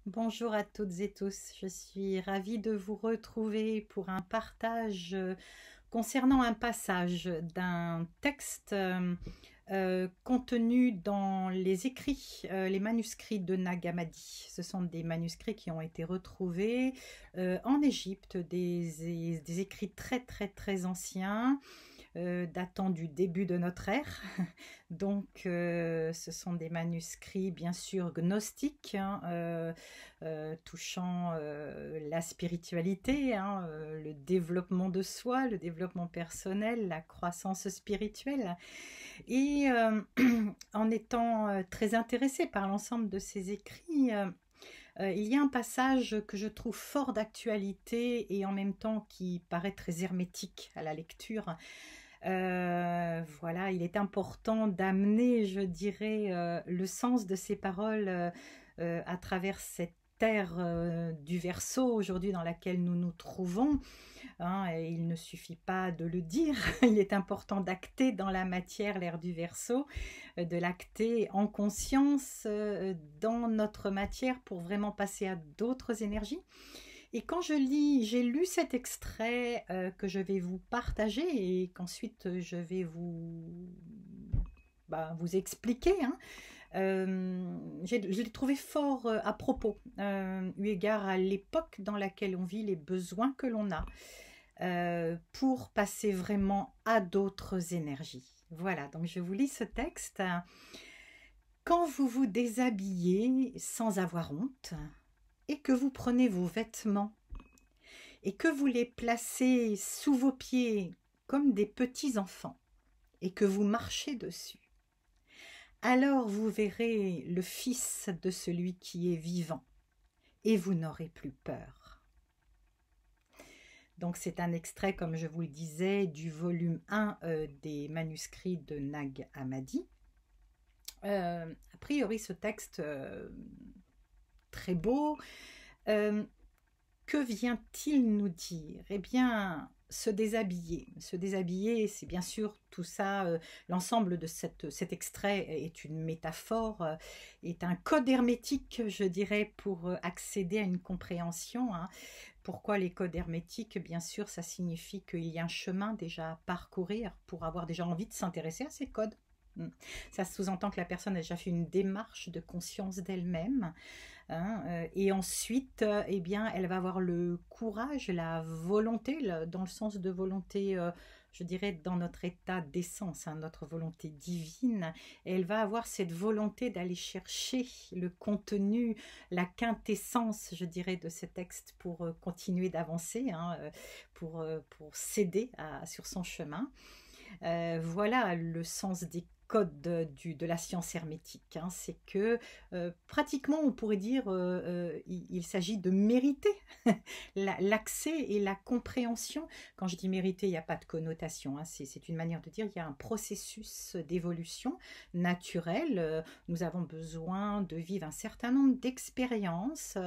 Bonjour à toutes et tous, je suis ravie de vous retrouver pour un partage concernant un passage d'un texte contenu dans les écrits, les manuscrits de Nag Hammadi. Ce sont des manuscrits qui ont été retrouvés en Égypte, des écrits très anciens, datant du début de notre ère. Donc, ce sont des manuscrits bien sûr gnostiques, hein, touchant la spiritualité, hein, le développement de soi, le développement personnel, la croissance spirituelle. Et en étant très intéressée par l'ensemble de ces écrits, il y a un passage que je trouve fort d'actualité et en même temps qui paraît très hermétique à la lecture. Voilà, il est important d'amener, je dirais, le sens de ces paroles à travers cette terre du Verseau aujourd'hui dans laquelle nous nous trouvons, hein, et il ne suffit pas de le dire, il est important d'acter dans la matière l'ère du Verseau, de l'acter en conscience dans notre matière pour vraiment passer à d'autres énergies. Et quand j'ai lu cet extrait que je vais vous partager et qu'ensuite je vais vous expliquer, hein, je l'ai trouvé fort à propos, eu égard à l'époque dans laquelle on vit, les besoins que l'on a pour passer vraiment à d'autres énergies. Voilà, donc je vous lis ce texte. Quand vous vous déshabillez sans avoir honte et que vous prenez vos vêtements et que vous les placez sous vos pieds comme des petits enfants et que vous marchez dessus, alors vous verrez le Fils de celui qui est vivant et vous n'aurez plus peur. Donc c'est un extrait, comme je vous le disais, du volume 1 des manuscrits de Nag Hammadi. A priori, ce texte très beau, que vient-il nous dire? Eh bien, se déshabiller. Se déshabiller, c'est bien sûr tout ça, l'ensemble de cet extrait est une métaphore, est un code hermétique, je dirais, pour accéder à une compréhension, hein. Pourquoi les codes hermétiques? Bien sûr, ça signifie qu'il y a un chemin déjà à parcourir pour avoir déjà envie de s'intéresser à ces codes. Ça sous-entend que la personne a déjà fait une démarche de conscience d'elle-même, hein, et ensuite, eh bien, elle va avoir le courage, la volonté, dans le sens de volonté, je dirais, dans notre état d'essence, hein, notre volonté divine, et elle va avoir cette volonté d'aller chercher le contenu, la quintessence, je dirais, de ce texte pour continuer d'avancer, hein, pour s'aider sur son chemin. Voilà le sens des codes de la science hermétique, hein. C'est que pratiquement on pourrait dire il s'agit de mériter l'accès et la compréhension. Quand je dis mériter, il n'y a pas de connotation, hein. C'est une manière de dire il y a un processus d'évolution naturelle. Nous avons besoin de vivre un certain nombre d'expériences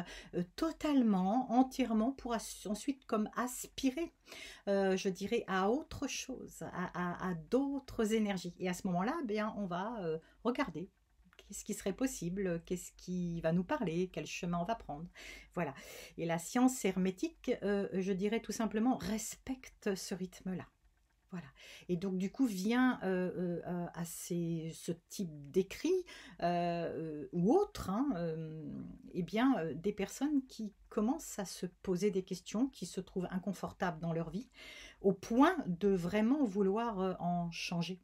totalement, entièrement, pour ensuite comme aspirer, je dirais, à autre chose, à d'autres énergies. Et à ce moment-là, bien, on va regarder qu'est-ce qui serait possible, qu'est-ce qui va nous parler, quel chemin on va prendre. Voilà. Et la science hermétique, je dirais tout simplement, respecte ce rythme-là. Voilà. Et donc, du coup, vient à ce type d'écrit ou autre, hein, eh bien, des personnes qui commencent à se poser des questions, qui se trouvent inconfortables dans leur vie, au point de vraiment vouloir en changer.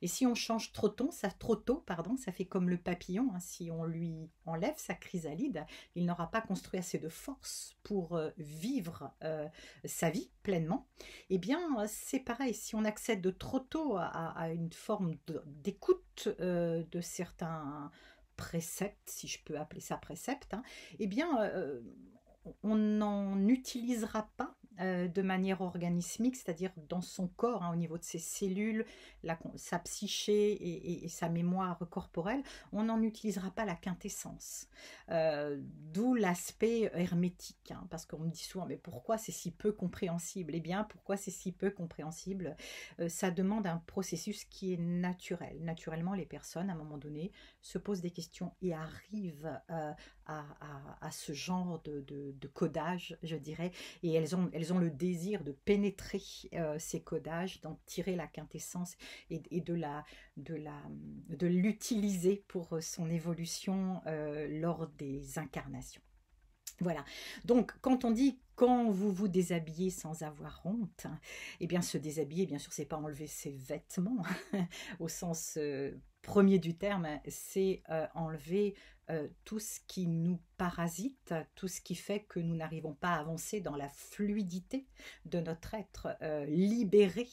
Et si on change trop tôt, pardon, ça fait comme le papillon, hein, si on lui enlève sa chrysalide, il n'aura pas construit assez de force pour vivre sa vie pleinement. Eh bien, c'est pareil, si on accède de trop tôt à une forme d'écoute de certains préceptes, si je peux appeler ça précepte, hein, eh bien, on n'en utilisera pas de manière organismique, c'est-à-dire dans son corps, hein, au niveau de ses cellules, sa psyché et sa mémoire corporelle, on n'en utilisera pas la quintessence. D'où l'aspect hermétique, hein, parce qu'on me dit souvent, mais pourquoi c'est si peu compréhensible? Eh bien, pourquoi c'est si peu compréhensible? Ça demande un processus qui est naturel. Naturellement, les personnes, à un moment donné, se posent des questions et arrivent à ce genre de codage, je dirais, et elles ont le désir de pénétrer ces codages, d'en tirer la quintessence et de l'utiliser pour son évolution lors des incarnations. Voilà, donc quand on dit quand vous vous déshabillez sans avoir honte, eh bien se déshabiller, bien sûr, c'est pas enlever ses vêtements au sens premier du terme, c'est enlever tout ce qui nous parasite, tout ce qui fait que nous n'arrivons pas à avancer dans la fluidité de notre être, libéré,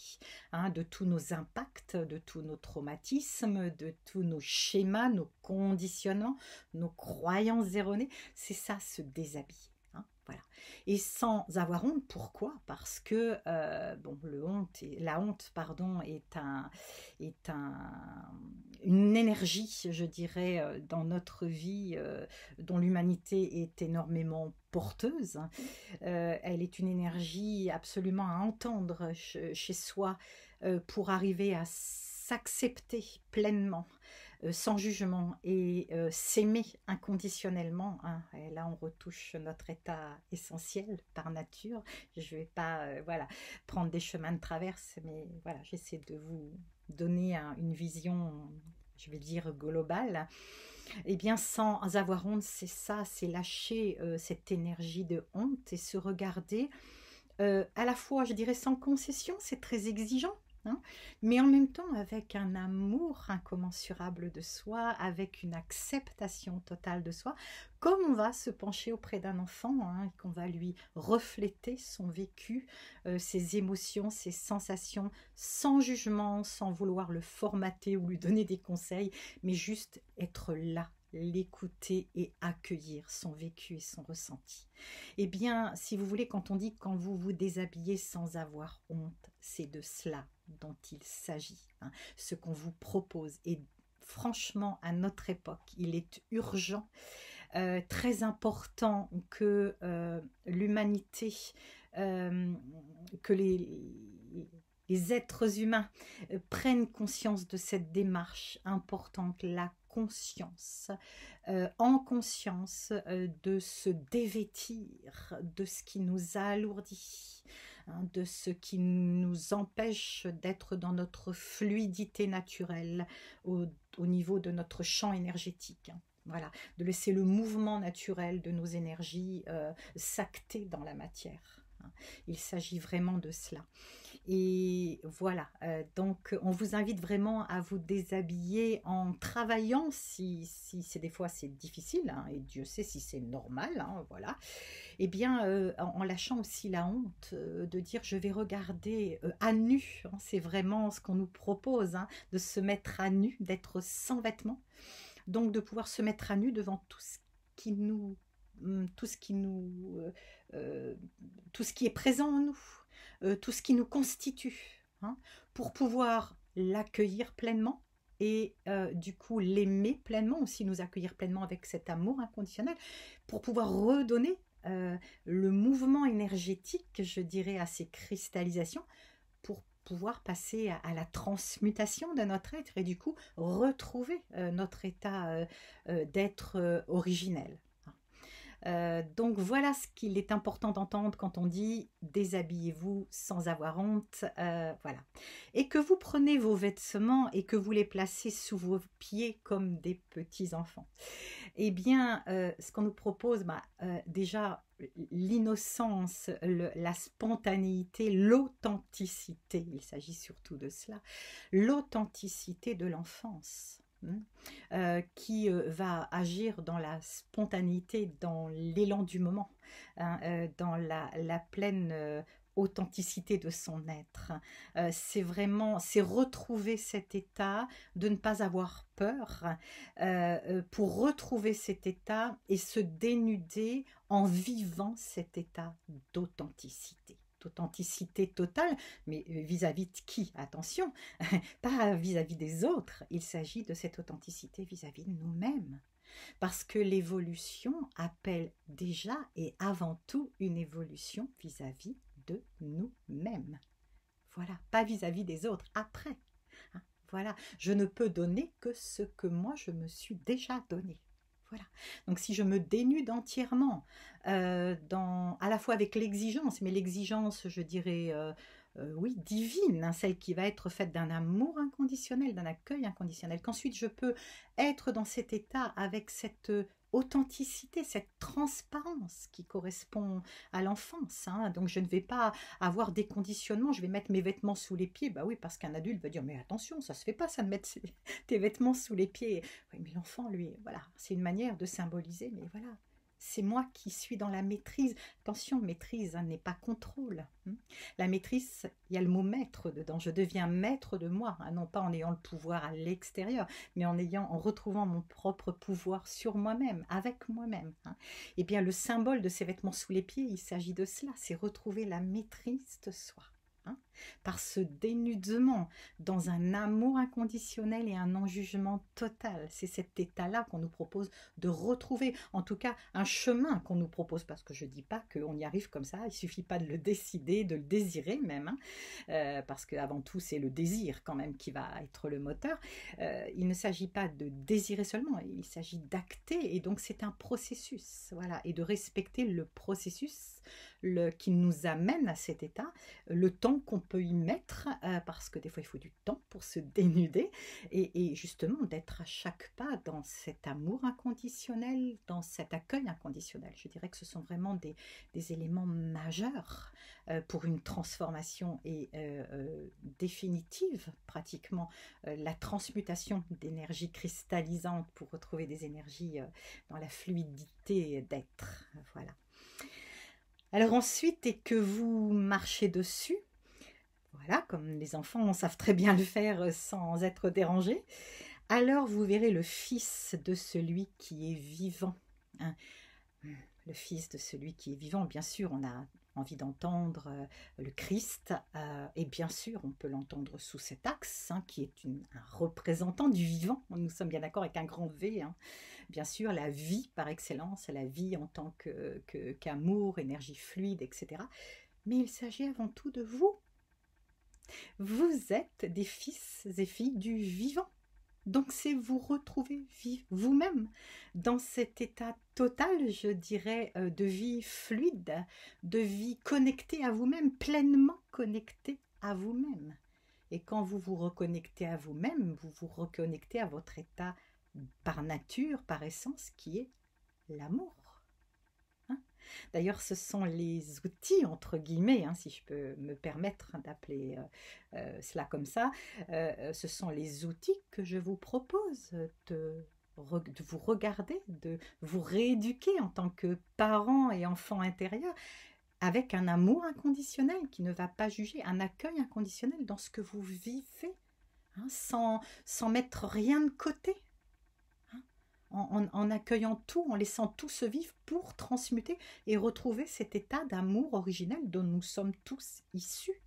hein, de tous nos impacts, de tous nos traumatismes, de tous nos schémas, nos conditionnements, nos croyances erronées. C'est ça, se déshabiller. Hein, voilà. Et sans avoir honte, pourquoi? Parce que bon, la honte, pardon, une énergie, je dirais, dans notre vie, dont l'humanité est énormément porteuse. Elle est une énergie absolument à entendre chez soi pour arriver à s'accepter pleinement, sans jugement, et s'aimer inconditionnellement, hein. Et là on retouche notre état essentiel par nature. Je ne vais pas voilà, prendre des chemins de traverse, mais voilà, j'essaie de vous donner une vision, je vais dire, globale. Eh bien, sans avoir honte, c'est ça, c'est lâcher cette énergie de honte et se regarder à la fois, je dirais, sans concession, c'est très exigeant, hein, mais en même temps avec un amour incommensurable de soi, avec une acceptation totale de soi, comme on va se pencher auprès d'un enfant, hein, qu'on va lui refléter son vécu, ses émotions, ses sensations, sans jugement, sans vouloir le formater ou lui donner des conseils, mais juste être là, l'écouter et accueillir son vécu et son ressenti. Eh bien, si vous voulez, quand on dit quand vous vous déshabillez sans avoir honte, c'est de cela dont il s'agit, hein, ce qu'on vous propose. Et franchement, à notre époque, il est urgent, très important que l'humanité, que les êtres humains prennent conscience de cette démarche importante, la conscience, en conscience de se dévêtir de ce qui nous alourdit, hein, de ce qui nous empêche d'être dans notre fluidité naturelle au niveau de notre champ énergétique. Hein. Voilà, de laisser le mouvement naturel de nos énergies s'acter dans la matière. Hein. Il s'agit vraiment de cela. Et voilà, donc on vous invite vraiment à vous déshabiller en travaillant, si c'est des fois c'est difficile, hein, et Dieu sait si c'est normal, hein, voilà. Et bien en lâchant aussi la honte, de dire je vais regarder à nu, hein, c'est vraiment ce qu'on nous propose, hein, de se mettre à nu, d'être sans vêtements, donc de pouvoir se mettre à nu devant tout ce qui nous, tout ce qui est présent en nous, tout ce qui nous constitue, hein, pour pouvoir l'accueillir pleinement et du coup l'aimer pleinement, aussi nous accueillir pleinement avec cet amour inconditionnel, pour pouvoir redonner le mouvement énergétique, je dirais, à ces cristallisations, pour pouvoir passer à la transmutation de notre être et du coup retrouver notre état d'être originel. Donc voilà ce qu'il est important d'entendre quand on dit déshabillez-vous sans avoir honte, voilà. Et que vous prenez vos vêtements et que vous les placez sous vos pieds comme des petits enfants. Eh bien, ce qu'on nous propose, déjà l'innocence, la spontanéité, l'authenticité, il s'agit surtout de cela, l'authenticité de l'enfance. Qui va agir dans la spontanéité, dans l'élan du moment, hein, dans la pleine authenticité de son être. C'est vraiment, c'est retrouver cet état de ne pas avoir peur, pour retrouver cet état et se dénuder en vivant cet état d'authenticité. authenticité totale, mais vis-à-vis de qui? Attention, pas vis-à-vis des autres, il s'agit de cette authenticité vis-à-vis de nous-mêmes. Parce que l'évolution appelle déjà et avant tout une évolution vis-à-vis de nous-mêmes. Voilà, pas vis-à-vis des autres, après. Hein, voilà, je ne peux donner que ce que moi je me suis déjà donné. Voilà. Donc si je me dénude entièrement, à la fois avec l'exigence, mais l'exigence, je dirais, oui, divine, hein, celle qui va être faite d'un amour inconditionnel, d'un accueil inconditionnel, qu'ensuite je peux être dans cet état avec cette authenticité, cette transparence qui correspond à l'enfance. Hein. Donc je ne vais pas avoir des conditionnements, je vais mettre mes vêtements sous les pieds, bah oui, parce qu'un adulte va dire, mais attention, ça se fait pas ça de mettre tes vêtements sous les pieds. Oui, mais l'enfant, lui, voilà, c'est une manière de symboliser, mais voilà, c'est moi qui suis dans la maîtrise. Attention, maîtrise hein, n'est pas contrôle. Hein. La maîtrise, il y a le mot maître dedans. Je deviens maître de moi, hein, non pas en ayant le pouvoir à l'extérieur, mais en retrouvant mon propre pouvoir sur moi-même, avec moi-même. Hein. Et bien, le symbole de ces vêtements sous les pieds, il s'agit de cela, c'est retrouver la maîtrise de soi. Hein, par ce dénudement dans un amour inconditionnel et un non-jugement total. C'est cet état-là qu'on nous propose de retrouver, en tout cas un chemin qu'on nous propose, parce que je ne dis pas qu'on y arrive comme ça, il ne suffit pas de le décider, de le désirer même, hein, parce qu'avant tout c'est le désir quand même qui va être le moteur. Il ne s'agit pas de désirer seulement, il s'agit d'acter, et donc c'est un processus, voilà, et de respecter le processus qui nous amène à cet état, le temps qu'on peut y mettre, parce que des fois il faut du temps pour se dénuder, et justement d'être à chaque pas dans cet amour inconditionnel, dans cet accueil inconditionnel. Je dirais que ce sont vraiment des éléments majeurs pour une transformation définitive, pratiquement, la transmutation d'énergie cristallisante pour retrouver des énergies dans la fluidité d'être. Voilà. Alors ensuite, dès que vous marchez dessus, voilà, comme les enfants savent très bien le faire sans être dérangés, alors vous verrez le fils de celui qui est vivant. Hein. Le fils de celui qui est vivant, bien sûr, on a envie d'entendre le Christ, et bien sûr, on peut l'entendre sous cet axe, hein, qui est un représentant du vivant. Nous sommes bien d'accord avec un grand V, hein. Bien sûr, la vie par excellence, la vie en tant qu'amour, énergie fluide, etc. Mais il s'agit avant tout de vous. Vous êtes des fils et filles du vivant. Donc c'est vous retrouver vous-même dans cet état total, je dirais, de vie fluide, de vie connectée à vous-même, pleinement connectée à vous-même. Et quand vous vous reconnectez à vous-même, vous vous reconnectez à votre état par nature, par essence, qui est l'amour. Hein? D'ailleurs, ce sont les outils, entre guillemets, hein, si je peux me permettre d'appeler cela comme ça, ce sont les outils que je vous propose de vous regarder, de vous rééduquer en tant que parent et enfant intérieur, avec un amour inconditionnel qui ne va pas juger, un accueil inconditionnel dans ce que vous vivez, hein, sans mettre rien de côté. En accueillant tout, en laissant tout se vivre pour transmuter et retrouver cet état d'amour originel dont nous sommes tous issus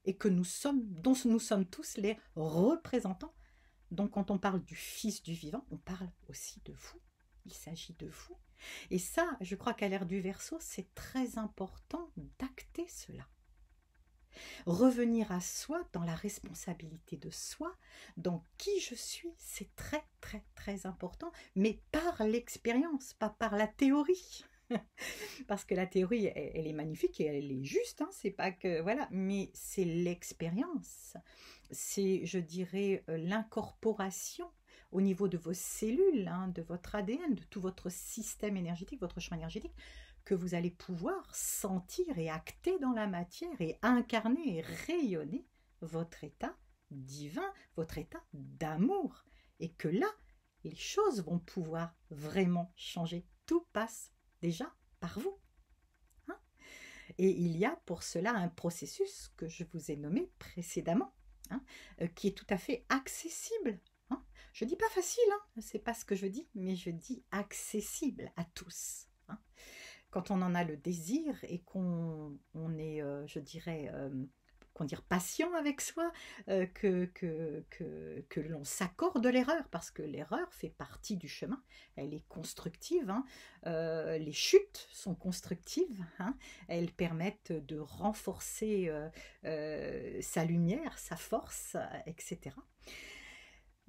et dont nous sommes tous les représentants. Donc quand on parle du Fils du vivant, on parle aussi de vous. Il s'agit de vous. Et ça, je crois qu'à l'ère du Verseau, c'est très important d'acter cela. Revenir à soi, dans la responsabilité de soi, dans qui je suis, c'est très très très important, mais par l'expérience, pas par la théorie. Parce que la théorie, elle est magnifique et elle est juste, hein, c'est pas que voilà, mais c'est l'expérience, c'est, je dirais, l'incorporation au niveau de vos cellules, hein, de votre ADN, de tout votre système énergétique, votre champ énergétique, que vous allez pouvoir sentir et acter dans la matière et incarner et rayonner votre état divin, votre état d'amour. Et que là, les choses vont pouvoir vraiment changer. Tout passe déjà par vous. Hein? Et il y a pour cela un processus que je vous ai nommé précédemment, hein, qui est tout à fait accessible. Hein? Je ne dis pas facile, hein, c'est pas ce que je dis, mais je dis accessible à tous. Hein? quand on en a le désir et qu'on est, je dirais, qu'on dire patient avec soi, que l'on s'accorde l'erreur, parce que l'erreur fait partie du chemin, elle est constructive, hein. Les chutes sont constructives, hein. Elles permettent de renforcer sa lumière, sa force, etc.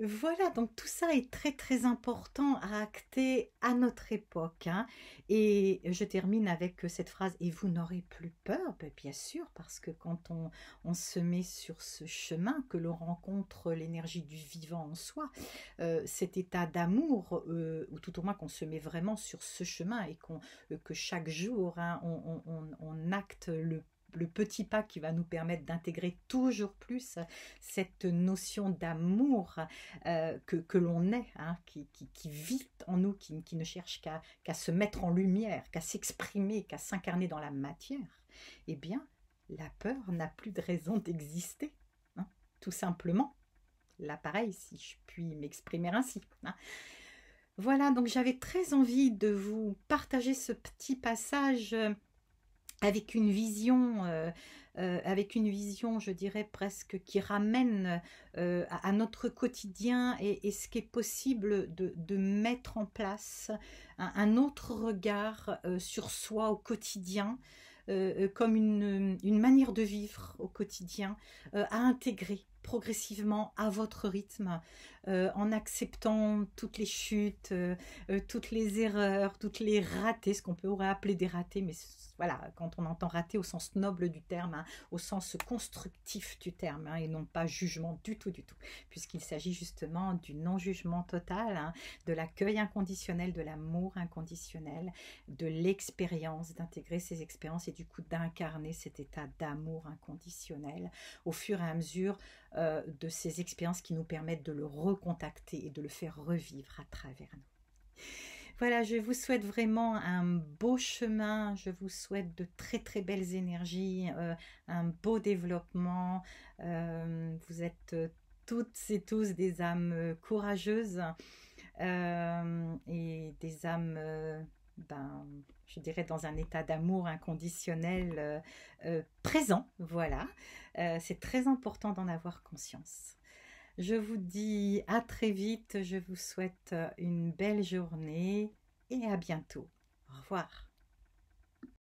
Voilà, donc tout ça est très très important à acter à notre époque, hein. Et je termine avec cette phrase, et vous n'aurez plus peur, ben, bien sûr, parce que quand on se met sur ce chemin, que l'on rencontre l'énergie du vivant en soi, cet état d'amour, ou tout au moins qu'on se met vraiment sur ce chemin et que chaque jour, hein, on acte le petit pas qui va nous permettre d'intégrer toujours plus cette notion d'amour que l'on est, hein, qui vit en nous, qui ne cherche qu'à se mettre en lumière, qu'à s'exprimer, qu'à s'incarner dans la matière, eh bien, la peur n'a plus de raison d'exister, hein, tout simplement. Là, pareil, si je puis m'exprimer ainsi, hein. Voilà, donc j'avais très envie de vous partager ce petit passage avec une vision, je dirais presque, qui ramène à notre quotidien et ce qui est possible de mettre en place un autre regard sur soi au quotidien, comme une manière de vivre au quotidien, à intégrer progressivement à votre rythme, en acceptant toutes les chutes, toutes les erreurs, toutes les ratés, ce qu'on pourrait appeler des ratés, mais voilà, quand on entend raté au sens noble du terme, hein, au sens constructif du terme, hein, et non pas jugement du tout, puisqu'il s'agit justement du non-jugement total, hein, de l'accueil inconditionnel, de l'amour inconditionnel, de l'expérience, d'intégrer ces expériences et du coup d'incarner cet état d'amour inconditionnel au fur et à mesure de ces expériences qui nous permettent de le recontacter et de le faire revivre à travers nous. Voilà, je vous souhaite vraiment un beau chemin, je vous souhaite de très très belles énergies, un beau développement. Vous êtes toutes et tous des âmes courageuses et des âmes, je dirais, dans un état d'amour inconditionnel présent. Voilà, c'est très important d'en avoir conscience. Je vous dis à très vite, je vous souhaite une belle journée et à bientôt. Au revoir.